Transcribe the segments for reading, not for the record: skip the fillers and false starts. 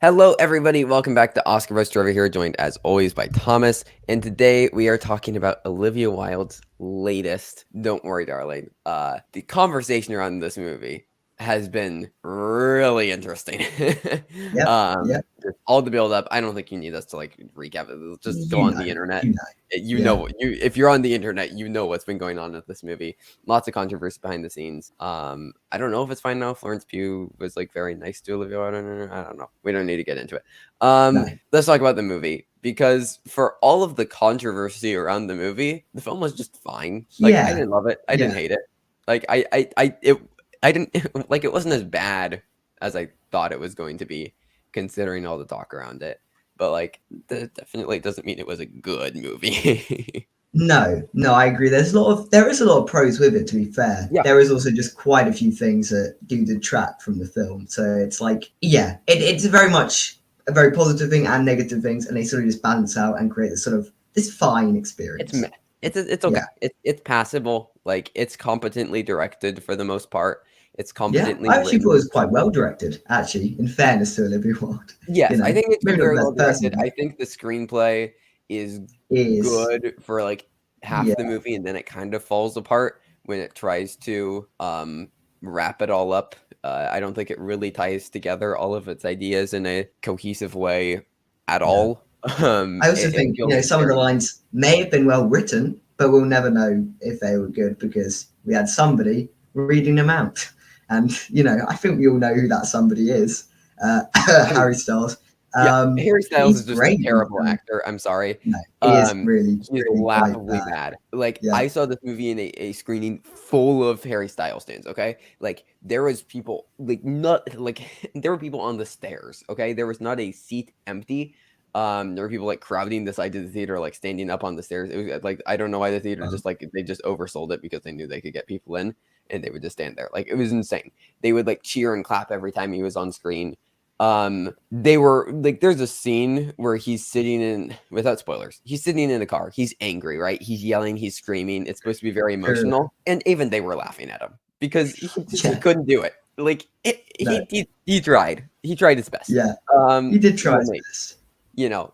Hello, everybody. Welcome back to Oscar Buzz Trivia here, joined as always by Thomas. And today we are talking about Olivia Wilde's latest Don't Worry, Darling. The conversation around this movie has been really interesting. Yep, yep. All the build up. I don't think you need us to like recap it. Just go You on know, the internet. you know. You Yeah, know, if you're on the internet, you know what's been going on with this movie. Lots of controversy behind the scenes. I don't know if it's fine now. Florence Pugh was like very nice to Olivia Wilde. I don't know. We don't need to get into it. no. Let's talk about the movie because for all of the controversy around the movie, the film was just fine. Like I Yeah, didn't love it. I yeah. didn't hate it. Like I didn't like it wasn't as bad as I thought it was going to be, considering all the talk around it. But like that definitely doesn't mean it was a good movie. No, I agree. There is a lot of pros with it, to be fair. Yeah. There is also just quite a few things that do detract from the film. So it's like, yeah, it's very much a very positive thing and negative things, and they sort of just balance out and create this fine It's experience. meh. It's okay. Yeah. It's passable. Like it's competently directed for the most part. It's Yeah. competently I actually thought it written. was quite well directed, actually, in fairness to Olivia Wilde. Yes, I think it's Maybe been not very the well best person, directed. but I think the screenplay is it is. good for like half Yeah. the movie, and then it kind of falls apart when it tries to wrap it all up. I don't think it really ties together all of its ideas in a cohesive way at Yeah. all. I also It think, feels some of the very lines may have been well written, but we'll never know if they were good because we had somebody reading them out. And, I think we all know who that somebody is. I mean, Harry Styles. yeah, Harry Styles He's is just a great in the terrible film. actor. I'm sorry. No, he is really, He's really quite laughably bad. bad. Like Yeah. I saw this movie in a screening full of Harry Styles stands. Okay, like there was people like not like there were people on the stairs. Okay, there was not a seat empty. There were people like crowding the side of the theater, like standing up on the stairs. It was like I don't know why the theater Um, just like they just oversold it because they knew they could get people in, and they would just stand there. Like it was insane. They would like cheer and clap every time he was on screen. They were like there's a scene where he's sitting in, without spoilers, he's sitting in a car, he's angry, right? He's yelling, he's screaming, it's supposed to be very er, emotional, and even they were laughing at him because he yeah. couldn't do it. Like No. he tried his best. Yeah. He did try Well, his mate, best.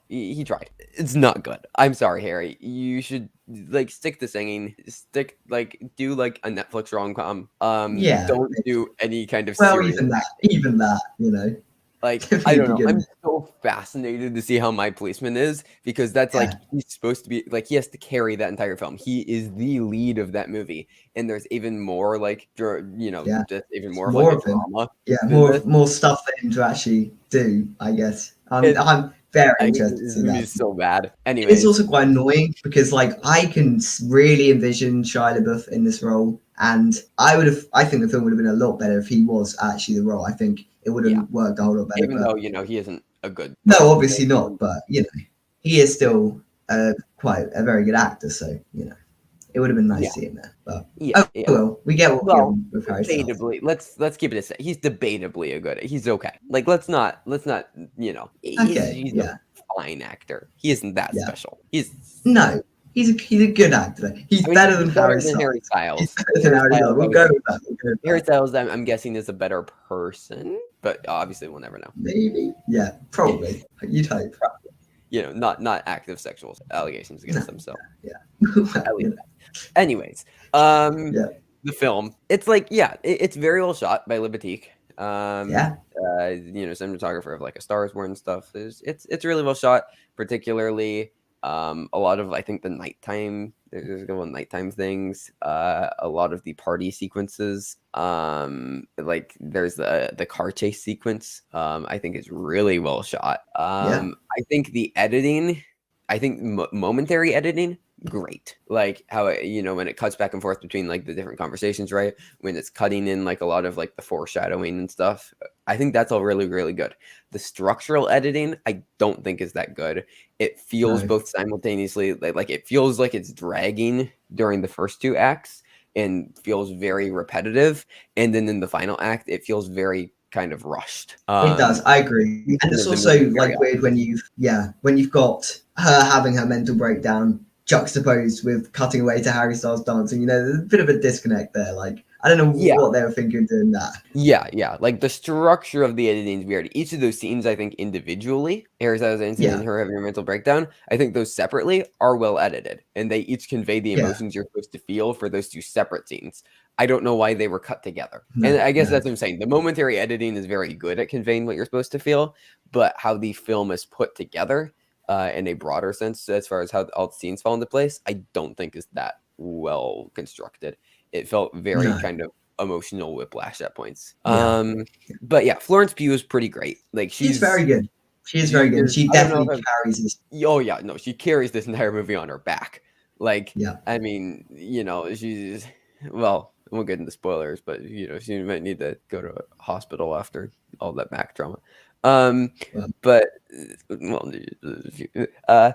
he tried. It's not good. I'm sorry, Harry. You should like stick to singing. Stick like do like a Netflix rom-com. Yeah. Don't do any kind of Well, serious. even that. Like, If I you don't know. begin, I'm so fascinated to see how My Policeman is because that's like yeah. he's supposed to be like he has to carry that entire film. He is the lead of that movie, and there's even more like Yeah. just even It's more of like more a of him. drama Yeah, than this. more stuff for him to actually do, I guess. It I'm very I think interested to this see movie that. is so bad. It is Anyways, also quite annoying because, like, I can really envision Shia LaBeouf in this role, and I think the film would have been a lot better if he was actually the role. I think it would have yeah. worked a whole lot better. Even But though he isn't a good no, performer. obviously not. But he is still quite a very good actor. So it would have been nice Yeah, to see him there. But yeah, oh yeah. well, we get what we get Well, with Harry Styles. debatably, let's keep it a set. He's debatably a good. He's okay. Like let's not. Okay, He's a yeah, fine actor. He isn't that yeah. special. He's. No, he's a good actor. He's I mean, better than he's better Harry than Harry Styles. He's Styles. better than Harry Harry Styles. Styles, We'll go with that. We'll go with Harry that. Styles, I'm guessing is a better person, but obviously we'll never know. Maybe. Yeah, probably. You'd hope. Not active sexual allegations No. against them. So Yeah. at Well, least. Anyways, yeah. the film. It's like it's very well shot by Libatique. Yeah. Cinematographer of like A Star Is Born and stuff. It's really well shot, particularly a lot of I think the nighttime. There's a couple of nighttime things. A lot of the party sequences. Like there's the car chase sequence. I think is really well shot. Yeah. I think the editing. I think momentary editing great, like how when it cuts back and forth between like the different conversations, right, when it's cutting in like a lot of like the foreshadowing and stuff. I think that's all really really good. The structural editing I don't think is that good. It feels No. both simultaneously like it feels like it's dragging during the first two acts and feels very repetitive, and then in the final act it feels very kind of rushed. It does. I agree. And And it's the movie also very like weird when you've got her having her mental breakdown juxtaposed with cutting away to Harry Styles dancing. There's a bit of a disconnect there. Like I don't know Yeah. what they were thinking doing that. Yeah. Like the structure of the editing is weird. Each of those scenes, I think, individually, Harry's incident and Yeah, her having a mental breakdown, I think those separately are well edited, and they each convey the yeah, emotions you're supposed to feel for those two separate scenes. I don't know why they were cut together, no, and I guess no, that's what I'm saying. The momentary editing is very good at conveying what you're supposed to feel, but how the film is put together, in a broader sense, as far as how all the scenes fall into place, I don't think is that well constructed. It felt very no. kind of emotional whiplash at points. Yeah, But yeah, Florence Pugh is pretty great. Like she's very good. She is very good. And she I don't know definitely if carries this. oh yeah, no, she carries this entire movie on her back. Like, Yeah. I mean, she's well, I won't get into spoilers, but she might need to go to a hospital after all that Mac drama. Well, But well, uh,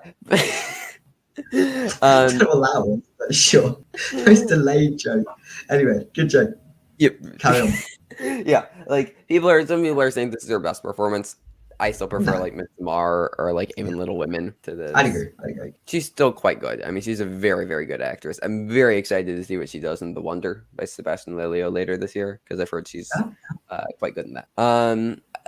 I um, don't allow one, but sure. Most delayed joke. Anyway, good joke. yep. Carry on. Yeah, like some people are saying this is her best performance. I still prefer No, like Miss Mar or like yeah, even Little Women to I'd this. agree. I'd agree. Like she's still quite good. I mean, she's a very, very good actress. I'm very excited to see what she does in The Wonder by Sebastian Lelio later this year because I've heard she's Yeah. quite good in that.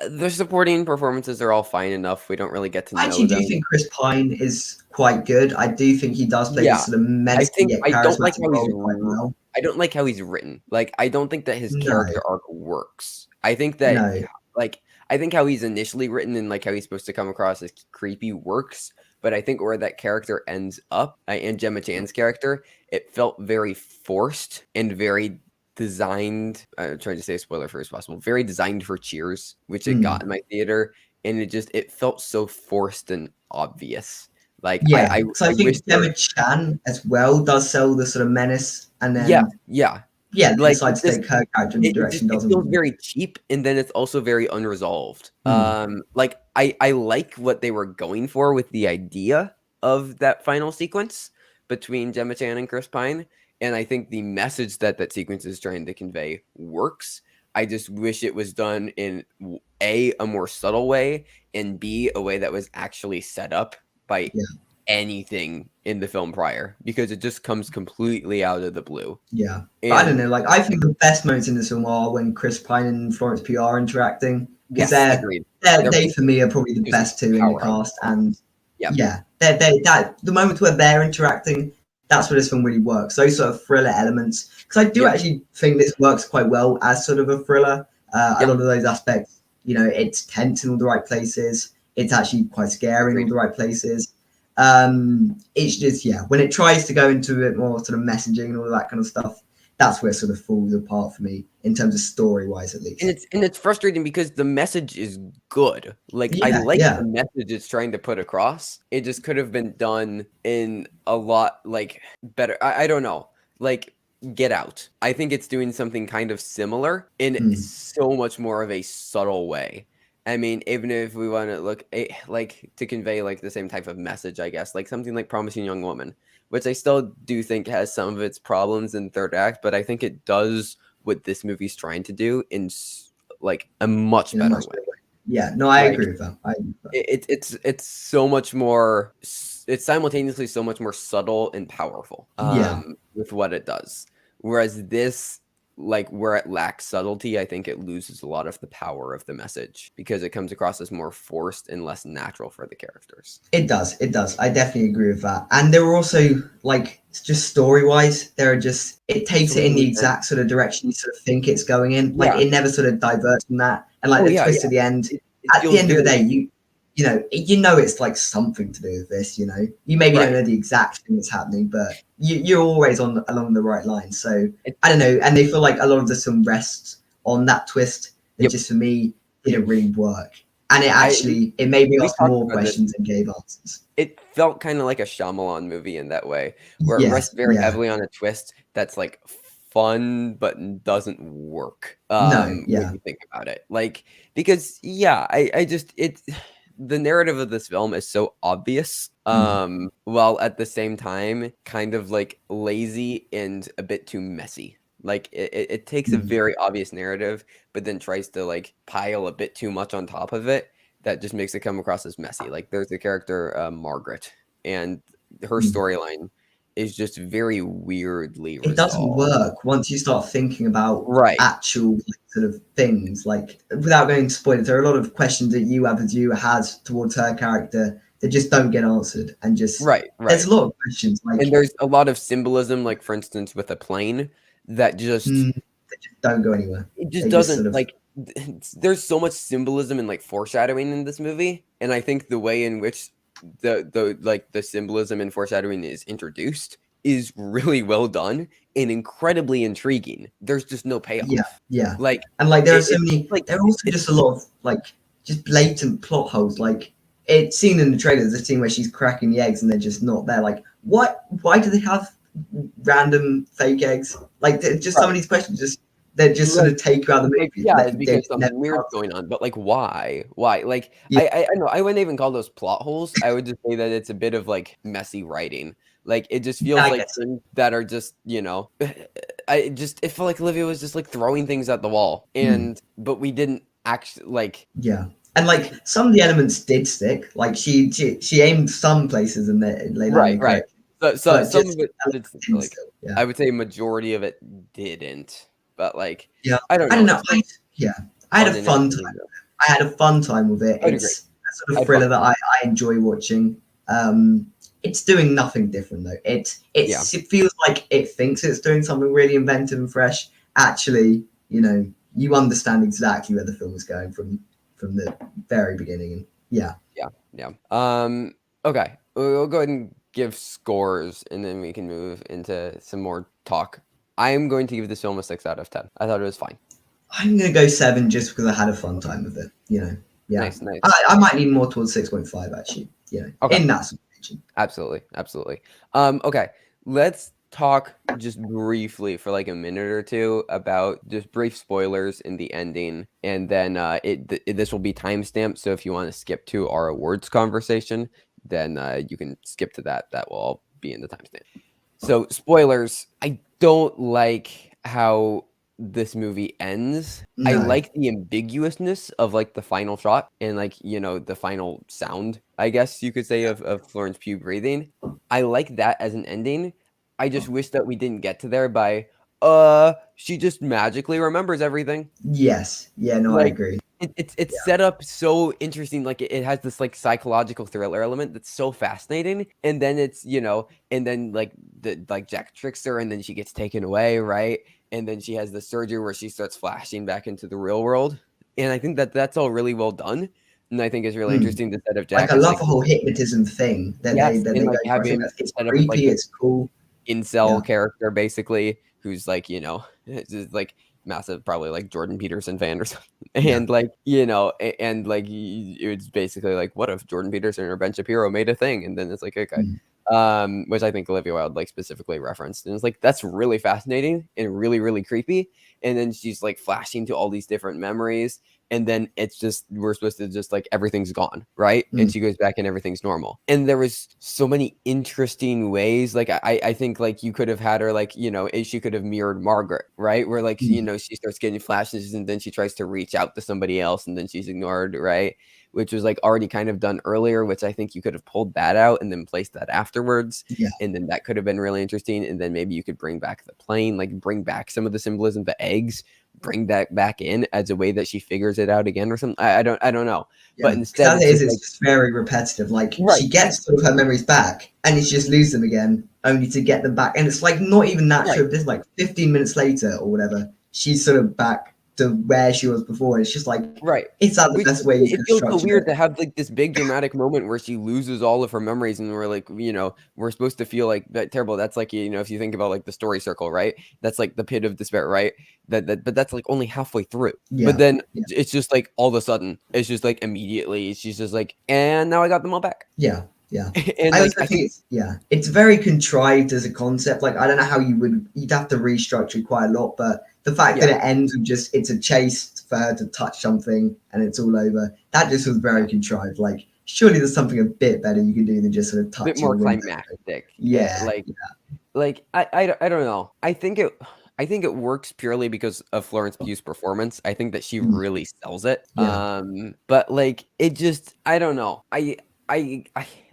The supporting performances are all fine enough. We don't really get to I know actually do them. think Chris Pine is quite good. I do think he does play this Yeah, sort of menacing yet I don't like charismatic how role quite well. I don't like how he's written. Like, I don't think that his No, character arc works. I think that, no. like, I think how he's initially written and like how he's supposed to come across as creepy works. But I think where that character ends up, and Gemma Chan's character, it felt very forced and very designed. I'm trying to say a spoiler first possible. Very designed for Cheers, which it got Mm. in my theater, and it felt so forced and obvious. Like Yeah. So I I wish think there. Gemma Chan as well does sell the sort of menace, and Yeah, then yeah. yeah, they Like decide to take her character in the direction it doesn't. feels very cheap, and then it's also very unresolved. Mm. Like I like what they were going for with the idea of that final sequence between Gemma Chan and Chris Pine, and I think the message that that sequence is trying to convey works. I just wish it was done in a more subtle way, and B, a way that was actually set up by Yeah. anything in the film prior, because it just comes completely out of the blue. Yeah, but I don't And know. Like, I think the best moments in this film are when Chris Pine and Florence Pugh are interacting because yes, agreed. They're they for me are probably the just best two in the powerhouse. cast. And Yep. yeah, they that the moments where they're interacting, that's where this film really works. Those sort of thriller elements, because I do Yep. actually think this works quite well as sort of a thriller. A lot Yep. of those aspects, it's tense in all the right places. It's actually quite scary in all Agreed. the right places. It's just when it tries to go into a bit more sort of messaging and all of that kind of stuff, that's where it sort of falls apart for me in terms of story wise, at least. And it's frustrating because the message is good. Like I Yeah, like yeah, the message it's trying to put across. It just could have been done in a lot like better. I don't know. Like Get Out. I think it's doing something kind of similar in so much more of a subtle way. I mean, even if we want to look like to convey like the same type of message, I guess, like something like Promising Young Woman, which I still do think has some of its problems in third act, but I think it does what this movie's trying to do in like a much in a better much way. better way. Yeah, no, I Like agree with that. I agree with that. it's so much more. It's simultaneously so much more subtle and powerful. Yeah, With what it does, whereas this, like where it lacks subtlety, I think it loses a lot of the power of the message because it comes across as more forced and less natural for the characters. it does. It does. I definitely agree with that. And there were also like just story wise, there are just it So takes it many in the loose ends. exact sort of direction you sort of think it's going in. Like Yeah. it never sort of diverts from that. And like Oh the yeah, twist yeah. at the end, It at the feels end of the very day, you know it's like something to do with this. You maybe don't right. know the exact thing that's happening, but you're always along the right line. So It, I don't know, and they feel like a lot of the film rests on that twist that yep. just for me didn't really work, and I it made me we ask talked more about this. questions and gave answers. It felt kind of like a Shyamalan movie in that way, where it rests Yes, very yeah, heavily on a twist that's like fun but doesn't work. no, When yeah, you think about it, like because yeah, I just it the narrative of this film is so obvious, mm, while at the same time kind of like lazy and a bit too messy. Like it takes a mm, very obvious narrative, but then tries to like pile a bit too much on top of it that just makes it come across as messy. Like there's the character Margaret, and her mm, storyline is just very weirdly It doesn't resolved. work once you start thinking about Right. actual like, sort of things. Like without going to spoilers, there are a lot of questions that you as a viewer has towards her character that just don't get answered, and just Right. there's Right. a lot of questions And like there's a lot of symbolism, like for instance, with a plane that just that just don't go anywhere. it just They just doesn't sort of like there's so much symbolism and like foreshadowing in this movie, and I think the way in which the symbolism and foreshadowing is introduced is really well done and incredibly intriguing. There's just no yeah, payoff. yeah. Like And like there are so it's many like there are also it's just a lot of like just blatant plot holes. Like it's seen in the trailer, there's a scene where she's cracking the eggs and they're just not there. Like what why do they have random fake eggs? Like just some of right. these questions just they just sort Like of take you out of the like, movie. yeah, Like it's they because never something weird's answer. going on, but, like, why? Why? Like, Yeah, I know, I wouldn't even call those plot holes, I would just say that it's a bit of, like, messy writing. Like, it just yeah, feels I like guess so. things that are just, it felt like Olivia was just, like, throwing things at the wall, Mm, but we didn't actually like yeah. And like some of the elements did stick. Like she aimed some places and they right, landed right. correctly. So But some just of it did elements didn't like, still. Yeah. I would say majority of it didn't, but, like, Yeah. I don't I don't know, know. it's still Yeah. I had a fun and fun entertaining time. though. I had a fun time with it. I would agree. It's a sort I of had fun. thriller that I enjoy watching. It's doing nothing different though. Yeah. It feels like it thinks it's doing something really inventive and fresh. Actually, you understand exactly where the film is going from the very beginning. And yeah, Yeah, yeah. Okay, we'll go ahead and give scores, and then we can move into some more talk. I'm going to give this film a 6 out of 10. I thought it was fine. I'm gonna go 7 just because I had a fun time with it. Yeah, Nice, nice. I might lean more towards 6.5 actually. Okay, In that sort of region. absolutely, absolutely. Okay, let's talk just briefly for like a minute or two about just brief spoilers in the ending, and then this will be timestamped. So if you want to skip to our awards conversation, then you can skip to that. That will all be in the timestamp. So, spoilers. I don't like how this movie ends. I No, like the ambiguousness of like the final shot and like, the final sound, I guess you could say, of Florence Pugh breathing. I like that as an ending. I just wish that we didn't get to there by she just magically remembers everything. yes, yeah, no, I Like agree. it's set up so interesting. Like it has this like psychological thriller element that's so fascinating, and then and then like Jack tricks her, and then she gets taken away, right? And then she has the surgery where she starts flashing back into the real world, and I think that that's all really well done, and I think it's really Mm. interesting to set up Like Jack I as love like the whole hypnotism thing that they yes, that and they go like for. have I think him it's set up as like creepy. this It's cool. Yeah, incel character basically who's like just like massive probably like Jordan Peterson fan or something yeah, and like and like it's basically like what if Jordan Peterson or Ben Shapiro made a thing and then it's like okay mm, which I think Olivia Wilde like specifically referenced and it's like that's really fascinating and really really creepy and then she's like flashing to all these different memories and then it's just we're supposed to just like everything's gone right and mm, she goes back and everything's normal and there was so many interesting ways like I think like you could have had her like she could have mirrored Margaret right where like mm, she starts getting flashes and then she tries to reach out to somebody else and then she's ignored right which was like already kind of done earlier which I think you could have pulled that out and then placed that afterwards yeah, and then that could have been really interesting and then maybe you could bring back the plane like bring back some of the symbolism the eggs bring that back in as a way that she figures it out again or something. I don't know. But yeah. instead Because as it's it is, just it's like just very repetitive. Like right. she gets sort of her memories back, and she just loses them again, only to get them back. And it's like not even that Right. show. This like 15 minutes later or whatever, she's sort of back to where she was before. It's just like Right. it's that the Which best way you it can feels so structure weird it. to have like this big dramatic moment where she loses all of her memories and we're like, we're supposed to feel like that terrible. That's like, if you think about like the story circle, right? That's like the pit of despair, right? But that's like only halfway through. But Yeah, then yeah, it's just like all of a sudden, it's just like immediately she's just like, and now I got them all back. yeah, yeah. And I like also I think think it's very contrived as a concept. Like I don't know how you'd have to restructure it quite a lot, but the fact that yeah, it ends with just it's a chase for her to touch something and it's all over, that just was yeah. very contrived. Like surely there's something a bit better you can do than just sort of A bit touching a more window. climactic. Yeah, Like I don't know. I think it works purely because of Florence Pugh's performance. I think that she mm, really sells it. yeah, But like it just I don't know. I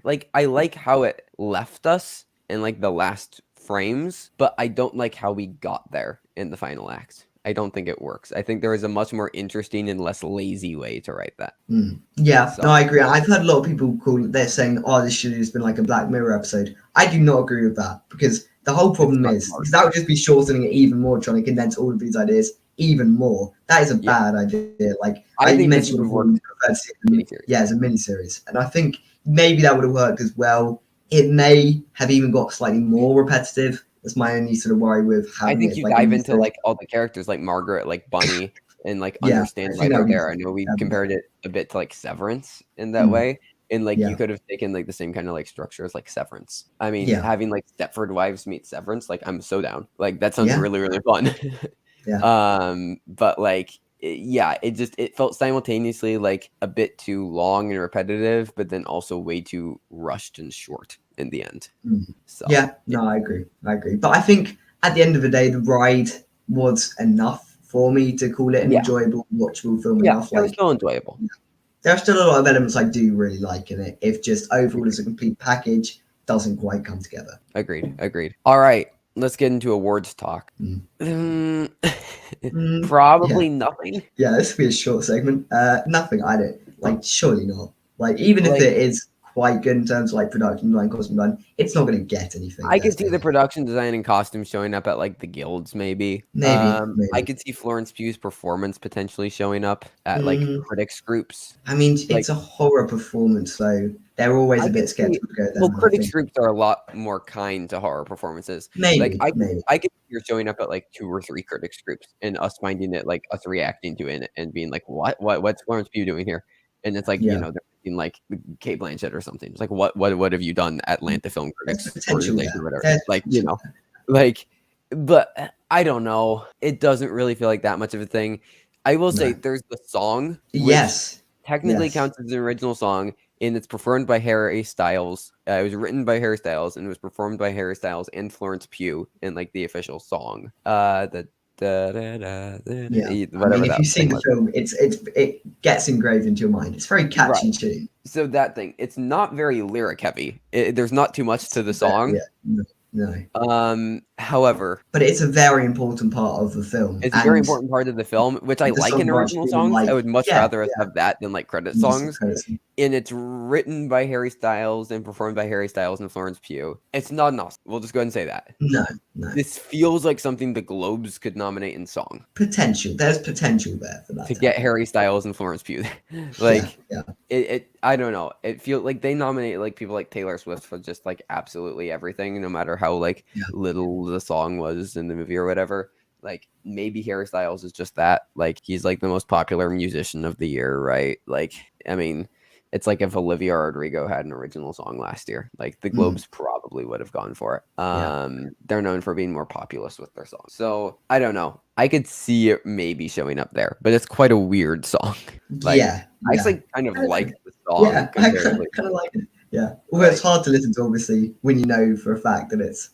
like how it left us in like the last frames, but I don't like how we got there in the final act. I don't think it works. I think there is a much more interesting and less lazy way to write that. Yeah, no, So I agree. I've heard a lot of people they're saying, oh, this should have just been like a Black Mirror episode. I do not agree with that, because the whole problem is, because that would just be shortening it even more, trying to condense all of these ideas even more. That is a yeah, bad idea. Like I I think this mentioned would have before, worked preferred to see in a miniseries. as a miniseries, and I think maybe that would have worked as well. It may have even got slightly more repetitive. That's my only sort of worry with I having think it you like a dive into miniseries. like all the characters, like Margaret, like Bunny, and like Yeah, understand I why think that they're would be there. I know we that'd be compared better. it a bit to like Severance in that way, and like you Yeah, could have taken like the same kind of like structure as like Severance. I mean, yeah, having like Stepford Wives meet Severance, like I'm so down. Like that sounds yeah, really really fun. yeah. But like yeah, it felt simultaneously like a bit too long and repetitive, but then also way too rushed and short in the end. So Yeah, no, I agree. I agree. But I think at the end of the day, the ride was enough for me to call it an yeah, enjoyable, watchable film yeah, enough. it was Like, still enjoyable. there are still a lot of elements I do really like in it. If just overall as a complete package doesn't quite come together. Agreed. Agreed. All right, let's get into awards talk. Mm. Mm, Yeah, probably nothing. yeah, this will be a short segment. Nothing, I don't like. Surely not. Like, even if Like it is quite good in terms of like production design, costume design, it's not going to get anything. I Let's could see be the honest. production design and costume showing up at like the guilds, maybe. Maybe, I maybe. could see Florence Pugh's performance potentially showing up at like Mm, critics groups. I mean, Like it's a horror performance, so they're always I a could bit see, skeptical to go there. well, And I critics think groups are a lot more kind to horror performances. Like maybe, maybe. I could see her showing up at like 2 or 3 critics groups and us finding it like us reacting to it and being like, what's Florence Pugh doing here? And it's like, you Yeah, know, they're thinking like Kate Blanchett or something. It's like, what have you done, Atlanta Film there's Critics potential quarterly or there. whatever? There's Like, you potential know, like, but I don't know. It doesn't really feel like that much of a thing. I will say there. No. there's the song, which Yes, technically yes. counts as an original song, and it's performed by Harry Styles. It was written by Harry Styles and it was performed by Harry Styles and Florence Pugh in like the official song. The da, da, da, da, Yeah. da, I mean, whatever if that you've seen thing the was. film, it gets engraved into your mind. It's a very Right. catchy tune. So that thing, it's not very lyric heavy. There's not too much to the Yeah. song. No, no. However, But it's a very important part of the film, it's a very and important part of the film, which I the like in song branch original being songs. I like, would much yeah, rather us yeah, have that than like credit just songs. credits. And it's written by Harry Styles and performed by Harry Styles and Florence Pugh. It's not an Oscar. We'll just go ahead and say that. No, no. This feels like something the Globes could nominate in song Potential. There's potential there for that to to get happen. Harry Styles and Florence Pugh. Yeah, Like yeah, it I don't know. It feels like they nominate like people like Taylor Swift for just like absolutely everything, no matter how like yeah. little the song was in the movie or whatever. Like maybe Harry Styles is just that. Like he's like the most popular musician of the year, right? Like I mean, it's like if Olivia Rodrigo had an original song last year, like the Mm, Globes probably would have gone for it. yeah. They're known for being more populist with their songs. So I don't know. I could see it maybe showing up there, but it's quite a weird song. Like Yeah, I yeah. actually kind of like the song Yeah, I comparatively. kind of like it. Yeah. Although it's Like hard to listen to, obviously, when you know for a fact that it's,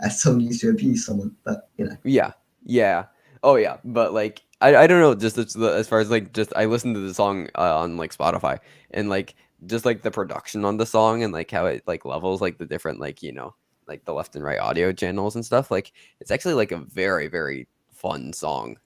a song used to abuse someone. But, yeah, yeah, oh yeah, but like I don't know. Just as far as like just I listened to the song on like Spotify and like just like the production on the song and like how it like levels like the different like like the left and right audio channels and stuff. Like it's actually like a very very fun song.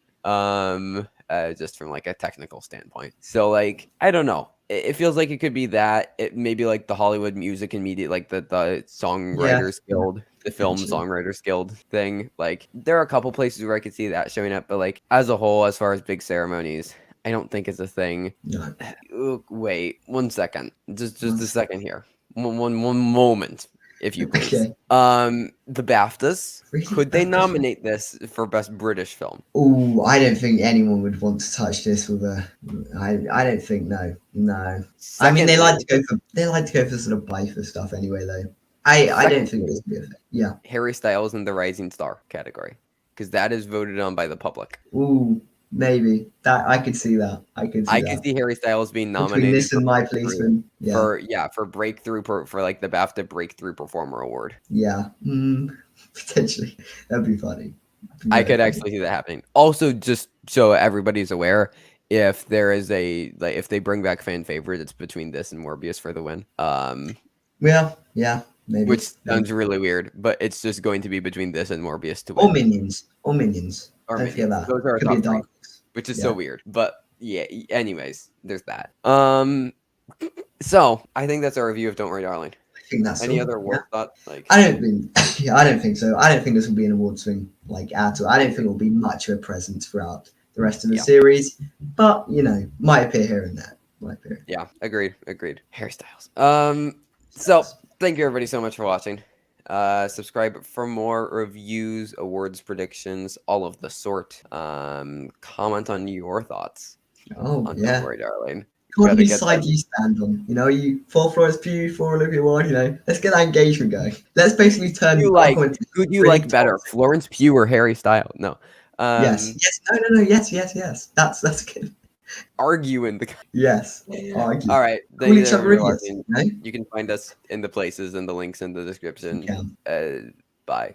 Just from like a technical standpoint. So like I don't know. It feels like it could be that. It maybe like the Hollywood Music and Media, like the yeah, Songwriters yeah, Guild, the Film potentially. Songwriters Guild thing. Like there are a couple places where I could see that showing up, but like as a whole, as far as big ceremonies, I don't think it's a thing. No. Wait, 1 second. Just a Once. second here. One moment, if you please. Okay. The BAFTAs, Really? could they nominate this for Best British Film? Oh, I don't think anyone would want to touch this with a. I don't think no, no. I mean, Secondly, they like to go for sort of playful stuff anyway, though. I don't think this secondly, would be a thing. Yeah. Harry Styles in the Rising Star category, because that is voted on by the public. Ooh, maybe that I could see that. I could see I could that see Harry Styles being between nominated this for and My breakthrough Policeman. Yeah, for breakthrough for like the BAFTA Breakthrough Performer Award. yeah. Potentially, that'd be funny. That'd be I very could funny. actually see that happening. Also, just so everybody's aware, if there is if they bring back fan favorite, it's between this and Morbius for the win. Yeah, yeah. maybe. Which sounds really weird, but it's just going to be between this and Morbius to Or win. Minions. Or Minions. Or Don't forget Minions. that. Those are our Could be a top three, dark horse. which is Yeah. so weird. But yeah, anyways, there's that. So I think that's our review of Don't Worry, Darling. I think that's Any all. other Yeah. award thought? Like, I don't think. Yeah, I don't think so. I don't think this will be an award swing like at all. I don't think it will be much of a presence throughout the rest of the Yeah. series. But might appear here and there. Might appear. yeah, agreed. Harry Styles. So thank you everybody so much for watching. Subscribe for more reviews, awards predictions, all of the sort. Comment on your thoughts Oh on yeah. Don't Worry, Darling. What Gotta whose get side them. do you stand on? You for Florence Pugh, for Olivia Wilde. Let's get that engagement going. Let's basically turn. Who do you really like better, toxic. Florence Pugh or Harry Styles? No. Yes. No. Yes. That's good. Argue in the. Yes. Argue. All right. Thank Call you each other everybody for idiots. watching. You can find us in the places and the links in the description. Yeah. Bye.